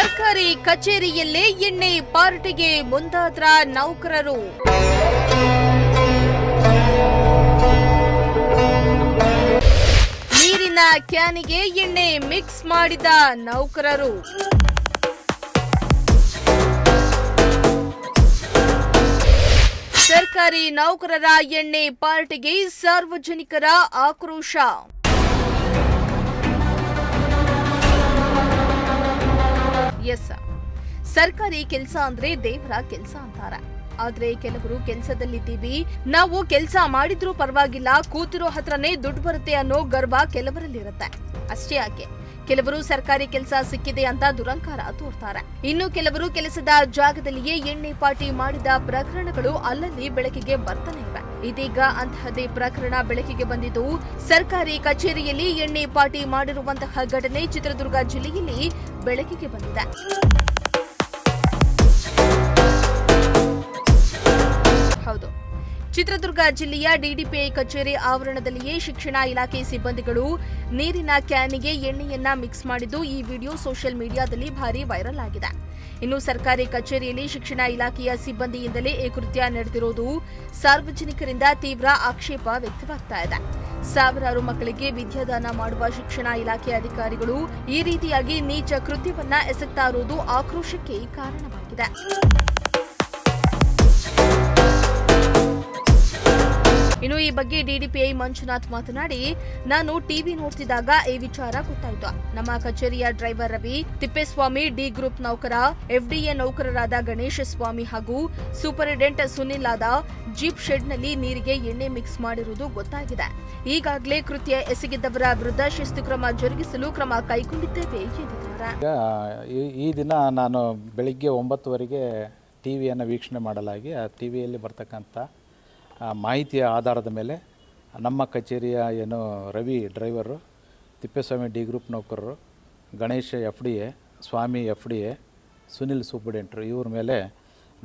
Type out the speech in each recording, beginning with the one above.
ಸರ್ಕಾರಿ ಕಚೇರಿಯಲ್ಲೇ ಎಣ್ಣೆ ಪಾರ್ಟಿಗೆ ಮುಂದಾದ್ರ ನೌಕರರು. ನೀರಿನ ಕ್ಯಾನಿಗೆ ಎಣ್ಣೆ ಮಿಕ್ಸ್ ಮಾಡಿದ ನೌಕರರು. ಸರ್ಕಾರಿ ನೌಕರರ ಎಣ್ಣೆ ಪಾರ್ಟಿಗೆ ಸಾರ್ವಜನಿಕರ ಆಕ್ರೋಶ. ಎಸ್, ಸರ್ಕಾರಿ ಕೆಲಸ ಅಂದ್ರೆ ದೇವರ ಕೆಲಸ ಅಂತಾರೆ. ಆದ್ರೆ ಕೆಲವರು ಕೆಲಸದಲ್ಲಿದ್ದೀವಿ, ನಾವು ಕೆಲಸ ಮಾಡಿದ್ರೂ ಪರವಾಗಿಲ್ಲ, ಕೂತಿರೋ ಹತ್ರನೇ ದುಡ್ಡು ಬರುತ್ತೆ ಅನ್ನೋ ಗರ್ವ ಕೆಲವರಲ್ಲಿರುತ್ತೆ. ಅಷ್ಟೇ ಯಾಕೆ, ಕೆಲವರು ಸರ್ಕಾರಿ ಕೆಲಸ ಸಿಕ್ಕಿದೆ ಅಂತ ದುರಂಕಾರ ತೋರ್ತಾರೆ. ಇನ್ನು ಕೆಲವರು ಕೆಲಸದ ಜಾಗದಲ್ಲಿಯೇ ಎಣ್ಣೆ ಪಾರ್ಟಿ ಮಾಡಿದ ಪ್ರಕರಣಗಳು ಅಲ್ಲಲ್ಲಿ ಬೆಳಕಿಗೆ ಬರ್ತಾನೆ ಇವೆ. ಇದೀಗ ಅಂತಹದೇ ಪ್ರಕರಣ ಬೆಳಕಿಗೆ ಬಂದಿದ್ದು, ಸರ್ಕಾರಿ ಕಚೇರಿಯಲ್ಲಿ ಎಣ್ಣೆ ಪಾರ್ಟಿ ಮಾಡಿರುವಂತಹ ಘಟನೆ ಚಿತ್ರದುರ್ಗ ಜಿಲ್ಲೆಯಲ್ಲಿ ಬೆಳಕಿಗೆ ಬಂದಿದೆ. ಹೌದು, ಚಿತ್ರದುರ್ಗ ಜಿಲ್ಲೆಯ ಡಿಡಿಪಿಐ ಕಚೇರಿ ಆವರಣದಲ್ಲಿಯೇ ಶಿಕ್ಷಣ ಇಲಾಖೆ ಸಿಬ್ಬಂದಿಗಳು ನೀರಿನ ಕ್ಯಾನಿಗೆ ಎಣ್ಣೆಯನ್ನ ಮಿಕ್ಸ್ ಮಾಡಿದ್ದು ಈ ವಿಡಿಯೋ ಸೋಷಿಯಲ್ ಮೀಡಿಯಾದಲ್ಲಿ ಭಾರಿ ವೈರಲ್ ಆಗಿದೆ. ಇನ್ನು ಸರ್ಕಾರಿ ಕಚೇರಿಯಲ್ಲಿ ಶಿಕ್ಷಣ ಇಲಾಖೆಯ ಸಿಬ್ಬಂದಿಯಿಂದಲೇ ಈ ಕೃತ್ಯ ನಡೆದಿರುವುದು ಸಾರ್ವಜನಿಕರಿಂದ ತೀವ್ರ ಆಕ್ಷೇಪ ವ್ಯಕ್ತವಾಗ್ತಾ ಇದೆ. ಸಾವಿರಾರು ಮಕ್ಕಳಿಗೆ ವಿದ್ಯಾದಾನ ಮಾಡುವ ಶಿಕ್ಷಣ ಇಲಾಖೆ ಅಧಿಕಾರಿಗಳು ಈ ರೀತಿಯಾಗಿ ನೀಚ ಕೃತ್ಯವನ್ನ ಎಸಗ್ತಾ ಇರುವುದು ಆಕ್ರೋಶಕ್ಕೆ ಕಾರಣವಾಗಿದೆ. ಇನ್ನು ಈ ಬಗ್ಗೆ ಡಿಡಿಪಿಐ ಮಂಜುನಾಥ್ ಮಾತನಾಡಿ, ನಾನು ಟಿವಿ ನೋಡ್ತಿದ್ದಾಗ ಈ ವಿಚಾರ ಗೊತ್ತಾಯ್ತು. ನಮ್ಮ ಕಚೇರಿಯ driver Ravi, Thippeswamy, D group ನೌಕರ, ಎಫ್ಡಿಎ ನೌಕರರಾದ ಗಣೇಶ ಸ್ವಾಮಿ ಹಾಗೂ ಸೂಪರಿಂಟೆಂಡೆಂಟ್ ಸುನಿಲ್ ಆದ ಜೀಪ್ ಶೆಡ್ನಲ್ಲಿ ನೀರಿಗೆ ಎಣ್ಣೆ ಮಿಕ್ಸ್ ಮಾಡಿರುವುದು ಗೊತ್ತಾಗಿದೆ. ಈಗಾಗಲೇ ಕೃತ್ಯ ಎಸಗಿದ್ದವರ ವಿರುದ್ಧ ಶಿಸ್ತು ಕ್ರಮ ಜರುಗಿಸಲು ಕ್ರಮ ಕೈಗೊಂಡಿದ್ದೇವೆ ಎಂದಿದ್ದಾರೆ. ಈ ದಿನ ನಾನು ಬೆಳಿಗ್ಗೆ 9:00 ಟಿವಿಯನ್ನು ವೀಕ್ಷಣೆ ಮಾಡಲಾಗಿ ಆ ಟಿವಿಯಲ್ಲಿ ಬರ್ತಕ್ಕಂಥ ಮಾಹಿತಿಯ ಆಧಾರದ ಮೇಲೆ ನಮ್ಮ ಕಚೇರಿಯ ಏನು Ravi driver, Thippeswamy D group ನೌಕರರು, Ganesha FDA, Swamy FDA, Sunil superintendent ಇವ್ರ ಮೇಲೆ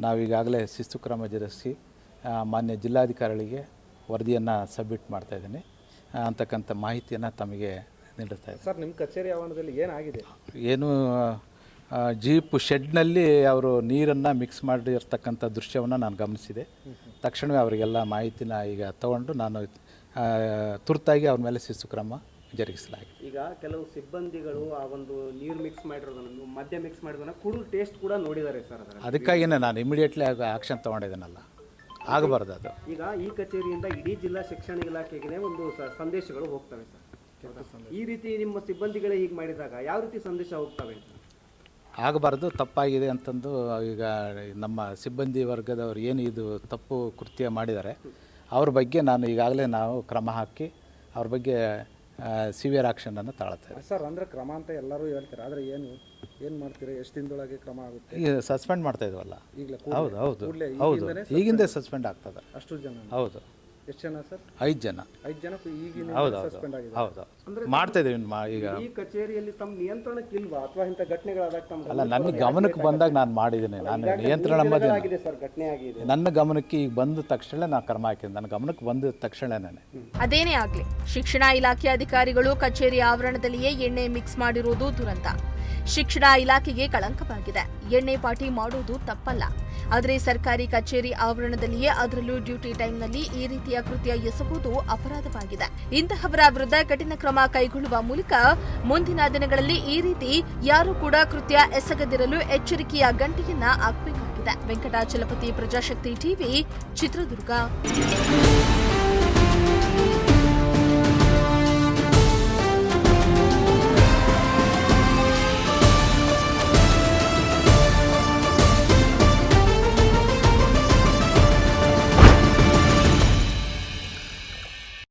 ನಾವೀಗಾಗಲೇ ಶಿಸ್ತು ಕ್ರಮ ಜರುಗಿಸಿ ಮಾನ್ಯ ಜಿಲ್ಲಾಧಿಕಾರಿಗಳಿಗೆ ವರದಿಯನ್ನು ಸಬ್ಮಿಟ್ ಮಾಡ್ತಾಯಿದ್ದೀನಿ ಅಂತಕ್ಕಂಥ ಮಾಹಿತಿಯನ್ನು ತಮಗೆ ನೀಡುತ್ತಾ ಇದ್ದೀನಿ. ಸರ್, ನಿಮ್ಮ ಕಚೇರಿ ಆವರಣದಲ್ಲಿ ಏನಾಗಿದೆ? ಏನು ಜೀಪ್ ಶೆಡ್ನಲ್ಲಿ ಅವರು ನೀರನ್ನು ಮಿಕ್ಸ್ ಮಾಡಿರ್ತಕ್ಕಂಥ ದೃಶ್ಯವನ್ನು ನಾನು ಗಮನಿಸಿದೆ. ತಕ್ಷಣವೇ ಅವರಿಗೆಲ್ಲ ಮಾಹಿತಿನ ಈಗ ತಗೊಂಡು ನಾನು ತುರ್ತಾಗಿ ಅವ್ರ ಮೇಲೆ ಶಿಸ್ತು ಕ್ರಮ ಜರುಗಿಸಲಾಗಿದೆ. ಈಗ ಕೆಲವು ಸಿಬ್ಬಂದಿಗಳು ಆ ಒಂದು ನೀರು ಮಿಕ್ಸ್ ಮಾಡಿರೋದನ್ನು, ಮದ್ಯ ಮಿಕ್ಸ್ ಮಾಡಿರೋದನ್ನು ಕುಡಿದು ಟೇಸ್ಟ್ ಕೂಡ ನೋಡಿದ್ದಾರೆ ಸರ್. ಅದಕ್ಕಾಗಿಯೇ ನಾನು ಇಮಿಡಿಯೇಟ್ಲಿ ಆಕ್ಷನ್ ತೊಗೊಂಡಿದ್ದೇನಲ್ಲ, ಆಗಬಾರ್ದು ಅದು. ಈಗ ಈ ಕಚೇರಿಯಿಂದ ಇಡೀ ಜಿಲ್ಲಾ ಶಿಕ್ಷಣ ಇಲಾಖೆಗೆ ಒಂದು ಸಂದೇಶಗಳು ಹೋಗ್ತವೆ ಸರ್. ಈ ರೀತಿ ನಿಮ್ಮ ಸಿಬ್ಬಂದಿಗಳೇ ಹೀಗೆ ಮಾಡಿದಾಗ ಯಾವ ರೀತಿ ಸಂದೇಶ ಹೋಗ್ತವೆ? ಆಗಬಾರ್ದು, ತಪ್ಪಾಗಿದೆ ಅಂತಂದು ಈಗ ನಮ್ಮ ಸಿಬ್ಬಂದಿ ವರ್ಗದವರು ಏನು ಇದು ತಪ್ಪು ಕೃತ್ಯ ಮಾಡಿದ್ದಾರೆ ಅವ್ರ ಬಗ್ಗೆ ನಾನು ಈಗಾಗಲೇ ನಾವು ಕ್ರಮ ಹಾಕಿ ಅವ್ರ ಬಗ್ಗೆ ಸಿವಿಯರ್ ಆಕ್ಷನನ್ನು ತಾಳ್ತೇವೆ. ಸರ್, ಅಂದರೆ ಕ್ರಮ ಅಂತ ಎಲ್ಲರೂ ಹೇಳ್ತಾರೆ, ಆದರೆ ಏನು ಮಾಡ್ತೀರಾ? ಎಷ್ಟು ದಿನದೊಳಗೆ ಕ್ರಮ ಆಗುತ್ತೆ? ಈಗ ಸಸ್ಪೆಂಡ್ ಮಾಡ್ತಾ ಇದ್ವಲ್ಲ. ಈಗಲೇ? ಹೌದು ಹೌದು ಹೌದು, ಈಗಿಂದ ಸಸ್ಪೆಂಡ್ ಆಗ್ತದೆ. ಅಷ್ಟು ಜನ? ಹೌದು. ಎಷ್ಟು ಜನ ಸರ್? 5 ಜನ. 5 ಜನ ಈಗಿನ ಸಸ್ಪೆಂಡ್ ಆಗಿದೆ. ಹೌದು, ಮಾಡ್ತಾ ಇದ್ದೀವಿ. ಈಗ ಈ ಕಚೇರಿಯಲ್ಲಿ ತಮ್ಮ ನಿಯಂತ್ರಣಕ್ಕಿಲ್ವಾ ಅಥವಾ ಇಂಥ ಘಟನೆಗಳಾದಾಗ ತಮ್ಮ ಅಲ್ಲ, ನನ್ನ ಗಮನಕ್ಕೆ ಬಂದಾಗ ನಾನು ಮಾಡಿದ್ದೀನಿ. ನಾನು ನಿಯಂತ್ರಣ ಆಗಿದೆ ಸರ್, ಘಟನೆ ಆಗಿದೆ. ನನ್ನ ಗಮನಕ್ಕೆ ಈಗ ಬಂದ ತಕ್ಷಣ ನಾನು ಕ್ರಮ ಹಾಕಿದ್ದೀನಿ. ನನ್ನ ಗಮನಕ್ಕೆ ಬಂದ ತಕ್ಷಣನೇ. ಅದೇನೇ ಆಗ್ಲಿ, ಶಿಕ್ಷಣ ಇಲಾಖೆ ಅಧಿಕಾರಿಗಳು ಕಚೇರಿ ಆವರಣದಲ್ಲಿಯೇ ಎಣ್ಣೆ ಮಿಕ್ಸ್ ಮಾಡಿರುವುದು ದುರಂತ. ಶಿಕ್ಷಣ ಇಲಾಖೆಗೆ ಕಳಂಕವಾಗಿದೆ. ಎಣ್ಣೆ ಪಾರ್ಟಿ ಮಾಡುವುದು ತಪ್ಪಲ್ಲ, ಆದರೆ ಸರ್ಕಾರಿ ಕಚೇರಿ ಆವರಣದಲ್ಲಿಯೇ, ಅದರಲ್ಲೂ ಡ್ಯೂಟಿ ಟೈಮ್ನಲ್ಲಿ ಈ ರೀತಿಯ ಕೃತ್ಯ ಎಸಗುವುದು ಅಪರಾಧವಾಗಿದೆ. ಇಂತಹವರ ವಿರುದ್ಧ ಕಠಿಣ ಕ್ರಮ ಕೈಗೊಳ್ಳುವ ಮೂಲಕ ಮುಂದಿನ ದಿನಗಳಲ್ಲಿ ಈ ರೀತಿ ಯಾರು ಕೂಡ ಕೃತ್ಯ ಎಸಗದಿರಲು ಎಚ್ಚರಿಕೆಯ ಗಂಟೆಯನ್ನ ಹಾಕಬೇಕಾಗಿದೆ. ವೆಂಕಟಾಚಲಪತಿ, ಪ್ರಜಾಶಕ್ತಿ ಟಿವಿ, ಚಿತ್ರದುರ್ಗ.